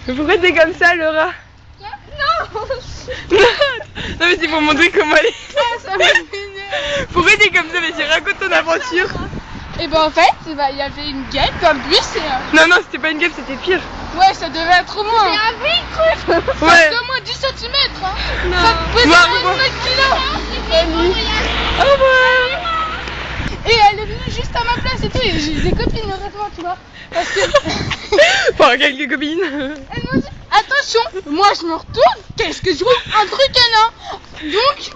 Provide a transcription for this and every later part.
Mais pourquoi t'es comme ça, Laura? Non. Non mais c'est pour montrer comment elle est. Ah, ça m'énerve. Pourquoi t'es comme ça? Mais raconte ton aventure. Et ben en fait, il y avait une guêpe dans le bus et... Non, non, c'était pas une guêpe, c'était pire. Ouais, ça devait être au moins... C'est un véhicule. Ouais. Au moins 10 cm hein. Non. Ça pesait Moi, 25 kilos. Au revoir. Et elle est venue juste à ma place et tout, et j'ai des copines heureusement, tu vois. Parce que... Bon, quelques copines. Elles m'ont dit, attention, moi je me retourne, qu'est-ce que je vois? Un truc énorme. Donc,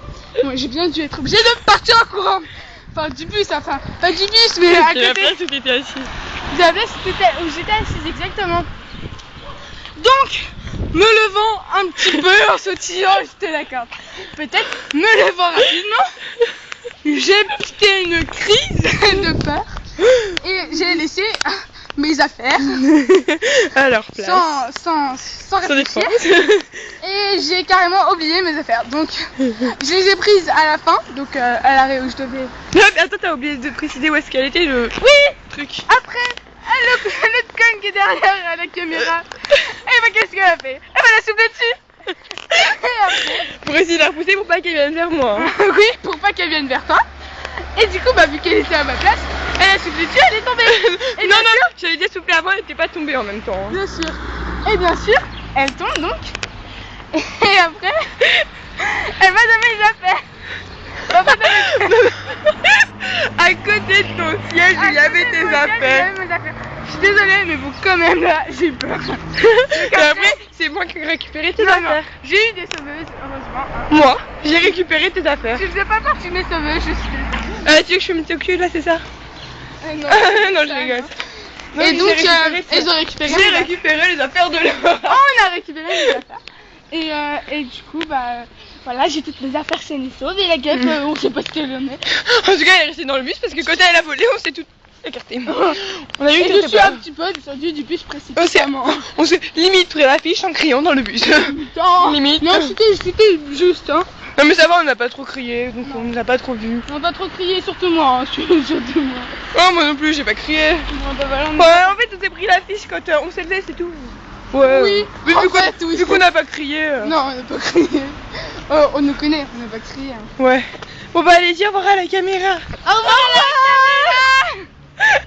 moi j'ai bien dû être obligée de partir en courant. Enfin du bus, enfin, pas du bus, mais à côté. La place où t'étais assise. La place où j'étais assise, exactement. Donc, me levant un petit peu en sautillant, j'étais d'accord. Peut-être me levant rapidement, j'ai piqué une crise de peur et j'ai laissé mes affaires à leur place. Sans réfléchir. Et j'ai carrément oublié mes affaires. Donc, je les ai prises à la fin, donc à l'arrêt où je devais. Non, mais attends, t'as oublié de préciser où est-ce qu'elle était le truc. Après, l'autre conne qui est derrière la caméra, et ben qu'est-ce qu'elle a fait? Elle m'a soufflé dessus. Et après, pour essayer de la repousser pour pas qu'elle vienne vers moi. Hein. Oui, pour pas qu'elle vienne vers toi. Et du coup, bah, vu qu'elle était à ma place, elle a soufflé dessus, elle est tombée. Et non, non, j'avais déjà soufflé avant, elle était pas tombée en même temps. Hein. Bien sûr. Et bien sûr, elle tombe donc. Et après, elle m'a donné les affaires. À côté de ton siège, il y avait tes affaires. Je suis désolée, mais bon, quand même là, j'ai peur. Et après, c'est moi qui ai récupéré tes affaires. J'ai eu des sauveuses, heureusement. Moi, j'ai récupéré tes affaires. Je faisais pas partie des sauveuses, je suis. Tu veux que je me mette au cul là, c'est ça? Non, non, je rigole. Non, et donc, elles ont récupéré. J'ai récupéré les affaires de Laura. Oh, on a récupéré les affaires. Et du coup, bah. Voilà, j'ai toutes mes affaires saines et sauves et la guêpe, on sait pas ce qu'elle en est. En tout cas, elle est restée dans le bus parce que quand elle a volé, on s'est tout écarté. On a eu je suis un petit peu descendue du bus précipitamment. On s'est limite pris l'affiche en criant dans le bus. Putain. Limite. Non, c'était juste, hein. Non mais ça va, on n'a pas trop crié, donc on nous a pas trop vu. On n'a pas trop crié, surtout moi, hein. Surtout moi. Oh, moi non plus, j'ai pas crié. Bon, bah, voilà, ouais, en fait, on s'est pris l'affiche quand on s'est levé, c'est tout. Ouais. Oui, mais vu qu'on n'a pas crié. Non, on n'a pas crié. Oh, on nous connaît, on n'a pas crié. Hein. Ouais. Bon bah allez, dis au revoir à la caméra. Au revoir à la caméra.